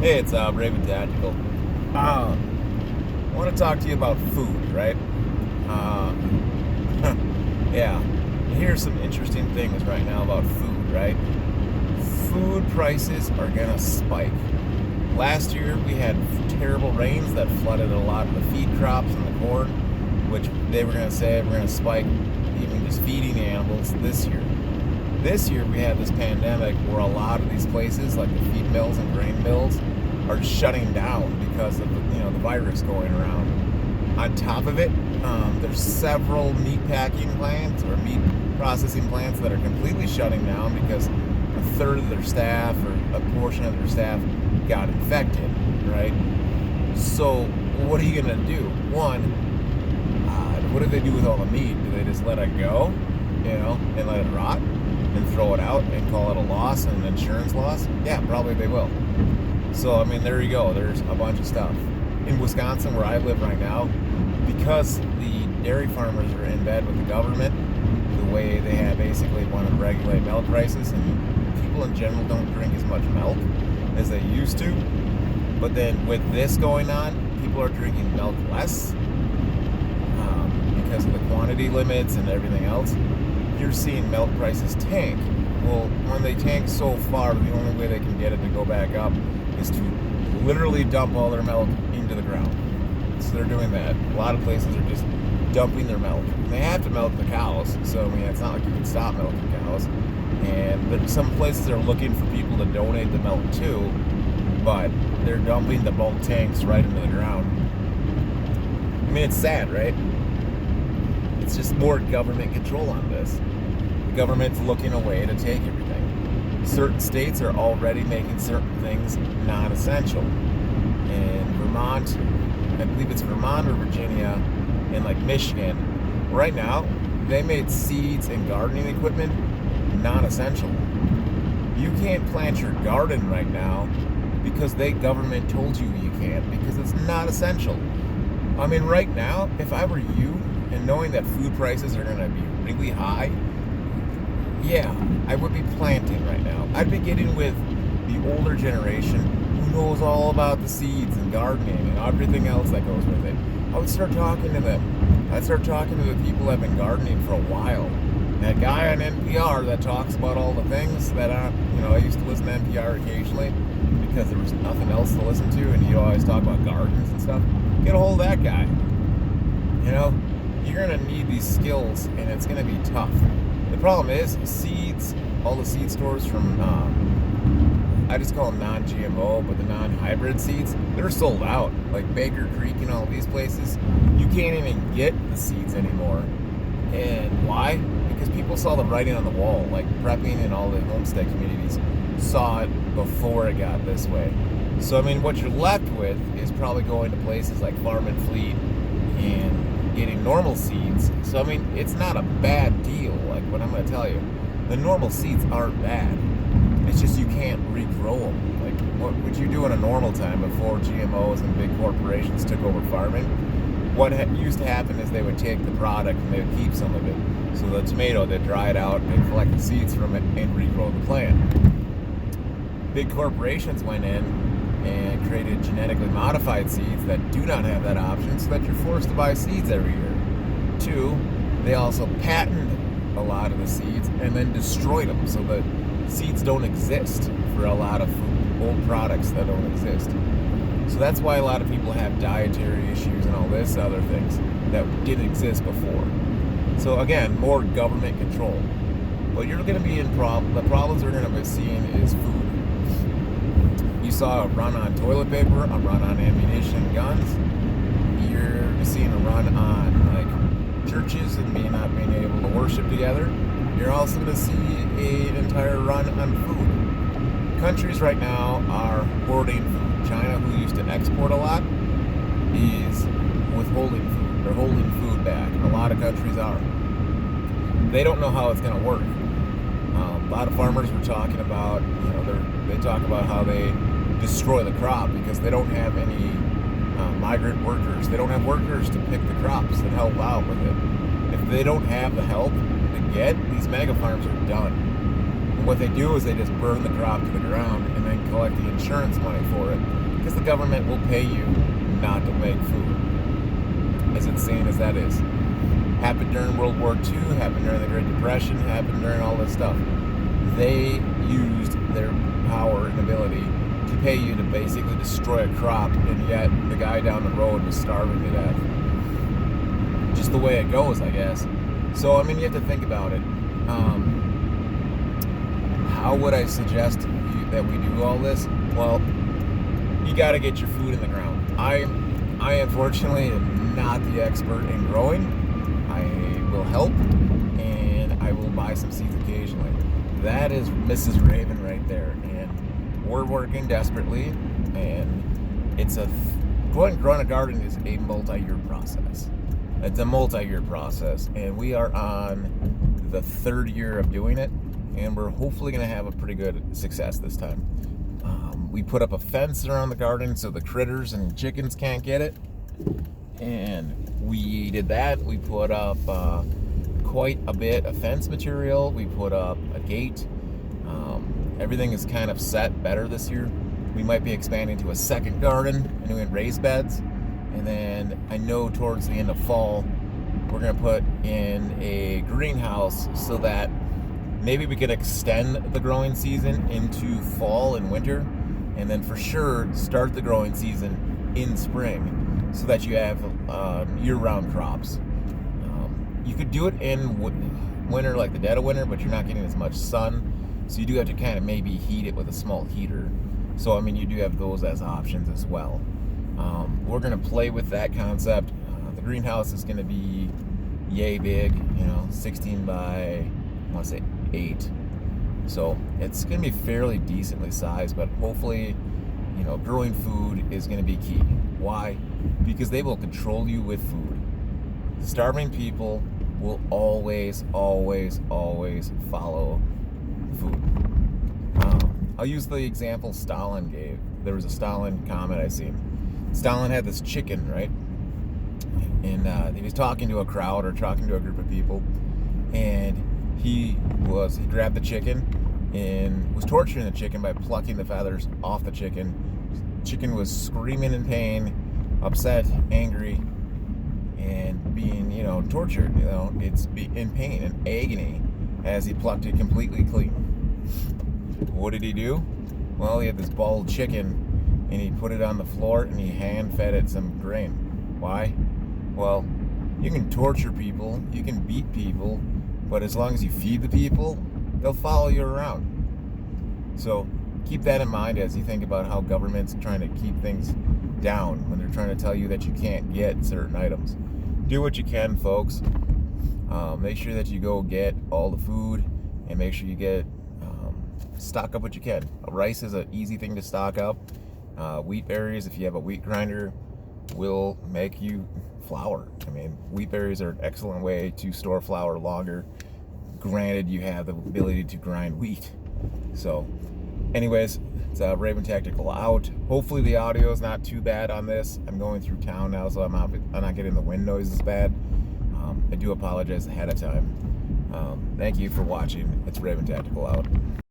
Hey, it's Raven Tactical. I want to talk to you about food, right? Uh, yeah. Here's some interesting things right now about food, right? Food prices are gonna spike. Last year we had terrible rains that flooded a lot of the feed crops and the corn, which they were gonna say we're gonna spike even just feeding the animals this year we had this pandemic where a lot of these places like the feed mills and grain mills are shutting down because of the virus going around. On top of it, there's several meat packing plants or meat processing plants that are completely shutting down because a third of their staff or a portion of their staff got infected, right? So what are you gonna do? One, what do they do with all the meat? Do they just let it go, and let it rot and throw it out and call it a loss and an insurance loss? Yeah, probably they will. So, I mean, there you go. There's a bunch of stuff. In Wisconsin, where I live right now, because the dairy farmers are in bed with the government, the way they have basically want to regulate milk prices, and people in general don't drink as much milk as they used to. But then with this going on, people are drinking milk less because of the quantity limits and everything else. You're seeing milk prices tank. Well, when they tank so far, the only way they can get it to go back up is to literally dump all their milk into the ground. So they're doing that. A lot of places are just dumping their milk. They have to milk the cows, so I mean, it's not like you can stop milking cows. And some places are looking for people to donate the milk too, but they're dumping the bulk tanks right into the ground. I mean, it's sad, right? It's just more government control on this. The government's looking away to take everything. Certain states are already making certain things non-essential. In Vermont, I believe it's Vermont or Virginia, and like Michigan, right now, they made seeds and gardening equipment non-essential. You can't plant your garden right now because the government told you can't, because it's not essential. I mean, right now, if I were you, and knowing that food prices are going to be really high, yeah, I would be planting right now. I'd be getting with the older generation who knows all about the seeds and gardening and everything else that goes with it. I would start talking to them. I'd start talking to the people that have been gardening for a while. That guy on NPR that talks about all the things that I used to listen to NPR occasionally because there was nothing else to listen to, and he'd always talk about gardens and stuff. Get a hold of that guy. You're gonna need these skills, and it's gonna be tough. The problem is seeds. All the seed stores from I just call them non-GMO, but the non-hybrid seeds, they're sold out. Like Baker Creek and all these places, you can't even get the seeds anymore. And why? Because people saw the writing on the wall. Like prepping and all the homestead communities saw it before it got this way. So I mean, what you're left with is probably going to places like Farm and Fleet and getting normal seeds. So I mean, it's not a bad deal. Like what I'm going to tell you, the normal seeds aren't bad. It's just you can't regrow them. Like what would you do in a normal time before GMOs and big corporations took over farming? What used to happen is they would take the product and they would keep some of it. So the tomato, they'd dry it out and collect the seeds from it and regrow the plant. Big corporations went in and created genetically modified seeds that do not have that option, so that you're forced to buy seeds every year. Two, they also patented a lot of the seeds and then destroyed them, so that seeds don't exist for a lot of old products that don't exist. So that's why a lot of people have dietary issues and all this other things that didn't exist before. So again, more government control. But you're going to be in the problems we're going to be seeing is food. You saw a run on toilet paper, a run on ammunition, guns. You're seeing a run on like churches and not being able to worship together. You're also going to see an entire run on food. Countries right now are hoarding food. China, who used to export a lot, is withholding food. They're holding food back. A lot of countries are. They don't know how it's going to work. A lot of farmers were talking about, they talk about how they destroy the crop because they don't have any migrant workers. They don't have workers to pick the crops and help out with it. If they don't have the help to get, these mega farms are done. And what they do is they just burn the crop to the ground and then collect the insurance money for it, because the government will pay you not to make food. As insane as that is. Happened during World War II, happened during the Great Depression, happened during all this stuff. They used their power and ability to pay you to basically destroy a crop, and yet the guy down the road was starving to death. Just the way it goes, I guess. So, I mean, you have to think about it. How would I suggest that we do all this? Well, you got to get your food in the ground. I unfortunately am not the expert in growing. I will help, and I will buy some seeds occasionally. That is Mrs. Raven right there, and we're working desperately, and growing a garden is a multi-year process. It's a multi-year process, and we are on the 3rd year of doing it, and we're hopefully going to have a pretty good success this time. We put up a fence around the garden so the critters and chickens can't get it, and we did that. We put up quite a bit of fence material. We put up a gate. Everything is kind of set better this year. We might be expanding to a second garden and doing raised beds. And then I know towards the end of fall, we're going to put in a greenhouse so that maybe we could extend the growing season into fall and winter. And then for sure, start the growing season in spring so that you have year-round crops. You could do it in winter, like the dead of winter, but you're not getting as much sun. So you do have to kind of maybe heat it with a small heater. So, I mean, you do have those as options as well. We're going to play with that concept. The greenhouse is going to be yay big, 16 by, I want to say 8. So it's going to be fairly decently sized, but hopefully, growing food is going to be key. Why? Because they will control you with food. Starving people will always, always, always follow food. I'll use the example Stalin gave. There was a Stalin comment I seen. Stalin had this chicken, right? And he was talking to a crowd or talking to a group of people, and he grabbed the chicken and was torturing the chicken by plucking the feathers off the chicken. Chicken was screaming in pain, upset, angry, and being, tortured. It's in pain and agony as he plucked it completely clean. What did he do? Well, he had this bald chicken, and he put it on the floor, and he hand-fed it some grain. Why? Well, you can torture people, you can beat people, but as long as you feed the people, they'll follow you around. So keep that in mind as you think about how government's trying to keep things down when they're trying to tell you that you can't get certain items. Do what you can, folks. Make sure that you go get all the food, and make sure you stock up what you can. Rice is an easy thing to stock up. Wheat berries, if you have a wheat grinder, will make you flour. I mean, wheat berries are an excellent way to store flour longer. Granted, you have the ability to grind wheat. So, anyways, it's Raven Tactical out. Hopefully the audio is not too bad on this. I'm going through town now, so I'm not getting the wind noise as bad. I do apologize ahead of time. Thank you for watching. It's Raven Tactical out.